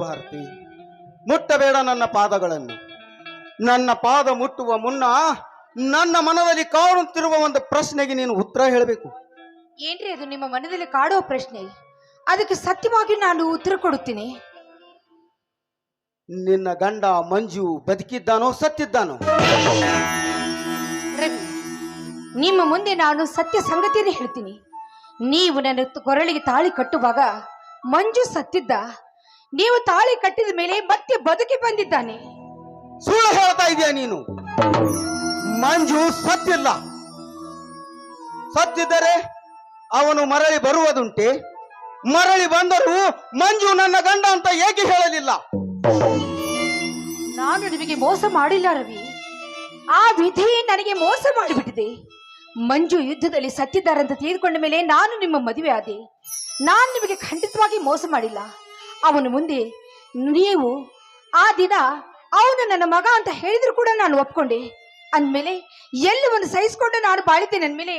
ಭಾರತಿ, ಮುಟ್ಟಬೇಡ ನನ್ನ ಪಾದಗಳನ್ನು. ನನ್ನ ಪಾದ ಮುಟ್ಟುವ ಮುನ್ನ ನನ್ನ ಮನದಲ್ಲಿ ಕಾಡುತ್ತಿರುವ ಒಂದು ಪ್ರಶ್ನೆಗೆ ನೀನು ಉತ್ತರ ಹೇಳಬೇಕು. ಏನ್ರಿ ಅದು ನಿಮ್ಮ ಮನದಲ್ಲಿ ಕಾಡುವ ಪ್ರಶ್ನೆ? ಅದಕ್ಕೆ ಸತ್ಯವಾಗಿ ನಾನು ಉತ್ತರ ಕೊಡುತ್ತೀನಿ. ನಿನ್ನ ಗಂಡ ಮಂಜು ಬದುಕಿದ್ದಾನೋ ಸತ್ತಿದ್ದಾನೋ? ರವಿ, ನಿಮ್ಮ ಮುಂದೆ ನಾನು ಸತ್ಯ ಸಂಗತಿಯನ್ನು ಹೇಳ್ತೀನಿ. ನೀವು ನನ್ನ ಕೊರಳಿಗೆ ತಾಳಿ ಕಟ್ಟುವಾಗ ಮಂಜು ಸತ್ತಿದ್ದ. ನೀವು ತಾಳಿ ಕಟ್ಟಿದ ಮೇಲೆ ಮತ್ತೆ ಬದುಕಿ ಬಂದಿದ್ದಾನೆ. ಸುಳ್ಳು ಹೇಳ್ತಾ ಇದೀಯ ನೀನು. ಮಂಜು ಸತ್ತಿಲ್ಲ. ಸತ್ತಿದ್ದರೆ ಅವನು ಮರಳಿ ಬರುವುದುಂಟೆ? ಮರಳಿ ಬಂದರೂ ಮಂಜು ನನ್ನ ಗಂಡ ಅಂತ ಏಕೆ ಹೇಳಲಿಲ್ಲ? ನಾನು ನಿಮಗೆ ಮೋಸ ಮಾಡಿಲ್ಲ ರವಿ. ಆ ವಿಧಿ ನನಗೆ ಮೋಸ ಮಾಡಿಬಿಟ್ಟಿದೆ. ಮಂಜು ಯುದ್ಧದಲ್ಲಿ ಸತ್ತಿದ್ದಾರಂತ ತಿಳಿದುಕೊಂಡ ಮೇಲೆ ನಾನು ನಿಮ್ಮ ಮದುವೆ ಆದೆ. ನಾನು ನಿಮಗೆ ಖಂಡಿತವಾಗಿ ಮೋಸ ಮಾಡಿಲ್ಲ. ಅವನ ಮುಂದೆ ನೀವು ಆ ದಿನ ಅವನು ನನ್ನ ಮಗ ಅಂತ ಹೇಳಿದ್ರು ಕೂಡ ನಾನು ಒಪ್ಕೊಂಡೆ. ಅಂದಮೇಲೆ ಎಲ್ಲವನ್ನು ಸಹಿಸಿಕೊಂಡು ನಾನು ಬಾಳಿದ್ದೇನೆ. ಅಂದಮೇಲೆ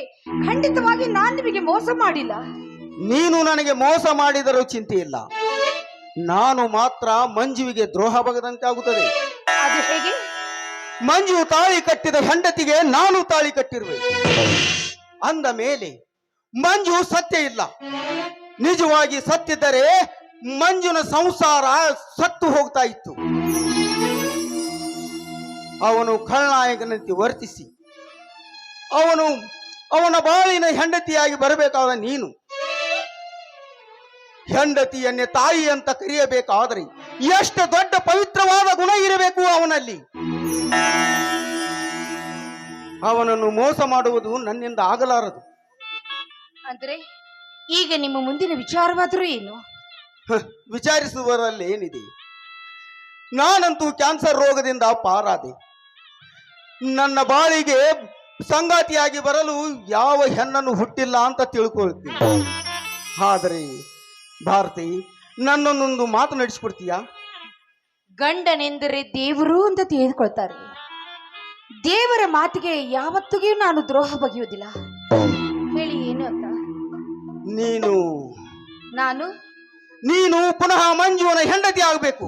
ಖಂಡಿತವಾಗಿ ನಾನು ನಿಮಗೆ ಮೋಸ ಮಾಡಿಲ್ಲ. ನೀನು ನನಗೆ ಮೋಸ ಮಾಡಿದರೂ ಚಿಂತೆ ಇಲ್ಲ. ನಾನು ಮಾತ್ರ ಮಂಜುವಿಗೆ ದ್ರೋಹ ಬಗದಂತೆ ಆಗುತ್ತದೆ. ಅದು ಹೇಗೆ? ಮಂಜು ತಾಳಿ ಕಟ್ಟಿದ ಹೆಂಡತಿಗೆ ನಾನು ತಾಳಿ ಕಟ್ಟಿರುವೆ. ಅಂದ ಮೇಲೆ ಮಂಜು ಸತ್ಯ ಇಲ್ಲ. ನಿಜವಾಗಿ ಸತ್ತಿದ್ದರೆ ಮಂಜುನ ಸಂಸಾರ ಸತ್ತು ಹೋಗ್ತಾ ಇತ್ತು. ಅವನು ಖಳನಾಯಕನಂತೆ ವರ್ತಿಸಿ ಅವನ ಬಾಳಿನ ಹೆಂಡತಿಯಾಗಿ ಬರಬೇಕಾದ ನೀನು ಹೆಂಡತಿಯನ್ನೇ ತಾಯಿ ಅಂತ ಕರೆಯಬೇಕಾದರೆ ಎಷ್ಟು ದೊಡ್ಡ ಪವಿತ್ರವಾದ ಗುಣ ಇರಬೇಕು ಅವನಲ್ಲಿ. ಅವನನ್ನು ಮೋಸ ಮಾಡುವುದು ನನ್ನಿಂದ ಆಗಲಾರದು. ಅಂದ್ರೆ ಈಗ ನಿಮ್ಮ ಮುಂದಿನ ವಿಚಾರವಾದರೂ ಏನು? ವಿಚಾರಿಸುವುದರಲ್ಲಿ ಏನಿದೆ? ನಾನಂತೂ ಕ್ಯಾನ್ಸರ್ ರೋಗದಿಂದ ಪಾರಾದೆ. ನನ್ನ ಬಾಳಿಗೆ ಸಂಗಾತಿಯಾಗಿ ಬರಲು ಯಾವ ಹೆಣ್ಣನ್ನು ಹುಟ್ಟಿಲ್ಲ ಅಂತ ತಿಳ್ಕೊಳ್ತೀನಿ. ಆದರೆ ಭಾರತಿ, ನನ್ನನ್ನೊಂದು ಮಾತು ನಡೆಸಿಕೊಡ್ತೀಯಾ? ಗಂಡನೆಂದರೆ ದೇವರು ಅಂತ ತಿಳಿದುಕೊಳ್ತಾರೆ. ದೇವರ ಮಾತಿಗೆ ಯಾವತ್ತಿಗೂ ನಾನು ದ್ರೋಹ ಬಗೆಯುವುದಿಲ್ಲ. ಹೇಳಿ ಏನು ಅಂತ? ನೀನು ಪುನಃ ಮಂಜುವನ ಹೆಂಡತಿ ಆಗಬೇಕು.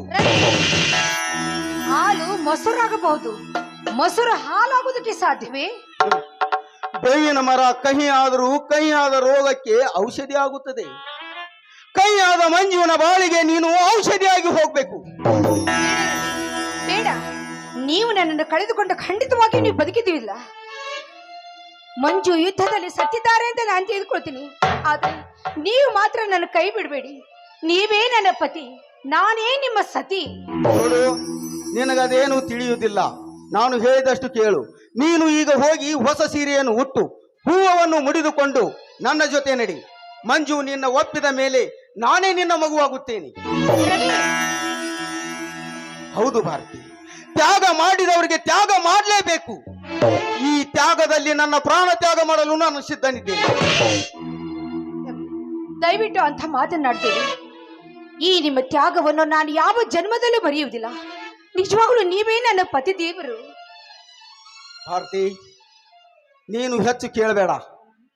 ಹಾಲು ಮೊಸರಾಗಬಹುದು, ಮೊಸರು ಹಾಲಾಗುವುದಕ್ಕೆ ಸಾಧ್ಯವೇ? ಬೇವಿನ ಮರ ಕಹಿಯಾದರೂ ಕಹಿಯಾದ ರೋಗಕ್ಕೆ ಔಷಧಿ ಆಗುತ್ತದೆ. ಕಹಿಯಾದ ಮಂಜುವನ ಬಾಳಿಗೆ ನೀನು ಔಷಧಿಯಾಗಿ ಹೋಗ್ಬೇಕು. ಬೇಡ, ನೀವು ನನ್ನನ್ನು ಕಳೆದುಕೊಂಡು ಖಂಡಿತವಾಗಿ ನೀವು ಬದುಕಿದ್ದೀವಿಲ್ಲ. ಮಂಜು ಯುದ್ಧದಲ್ಲಿ ಸತ್ತಿದ್ದಾರೆ ಅಂತ ನಾನು ತಿಳಿದುಕೊಳ್ತೀನಿ. ಆದ್ರೆ ನೀವು ಮಾತ್ರ ನನ್ನ ಕೈ ಬಿಡಬೇಡಿ. ನೀವೇ ನನ್ನ ಪತಿ, ನಾನೇ ನಿಮ್ಮ ಸತಿ. ನೋಡು, ನಿನಗದೇನು ತಿಳಿಯುವುದಿಲ್ಲ. ನಾನು ಹೇಳಿದಷ್ಟು ಕೇಳು. ನೀನು ಈಗ ಹೋಗಿ ಹೊಸ ಸೀರೆಯನ್ನು ಉಟ್ಟು ಹೂವನ್ನು ಮುಡಿದುಕೊಂಡು ನನ್ನ ಜೊತೆ ನಡಿ. ಮಂಜು ನಿನ್ನ ಒಪ್ಪಿದ ಮೇಲೆ ನಾನೇ ನಿನ್ನ ಮಗುವಾಗುತ್ತೇನೆ. ಹೌದು ಭಾರತಿ, ತ್ಯಾಗ ಮಾಡಿದವರಿಗೆ ತ್ಯಾಗ ಮಾಡಲೇಬೇಕು. ಈ ತ್ಯಾಗದಲ್ಲಿ ನನ್ನ ಪ್ರಾಣ ತ್ಯಾಗ ಮಾಡಲು ನಾನು ಸಿದ್ಧನಿದ್ದೇನೆ. ದಯವಿಟ್ಟು ಅಂತ ಮಾತನಾಡ್ತೇನೆ. ಈ ನಿಮ್ಮ ತ್ಯಾಗವನ್ನು ನಾನು ಯಾವ ಜನ್ಮದಲ್ಲೂ ಮರೆಯುವುದಿಲ್ಲ. ನಿಜವಾಗ್ಲೂ ನೀವೇ ನನ್ನ ಪತಿ ದೇವರು. ಭಾರತಿ, ನೀನು ಹೆಚ್ಚು ಕೇಳಬೇಡ.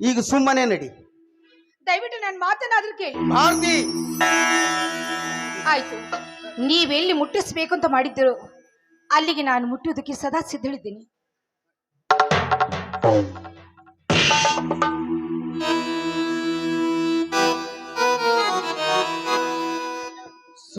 ಈಗ ಸುಮ್ಮನೆ ನಡಿ. ದಯವಿಟ್ಟು ನಾನು ಮಾತನಾದ್ರೂ ಕೇಳಿ. ಭಾರತಿ, ಆಯ್ತು, ನೀವೆಲ್ಲಿ ಮುಟ್ಟಿಸ್ಬೇಕು ಅಂತ ಮಾಡಿದ್ದೀರೋ ಅಲ್ಲಿಗೆ ನಾನು ಮುಟ್ಟುವುದಕ್ಕೆ ಸದಾ ಸಿದ್ಧಳಿದ್ದೀನಿ.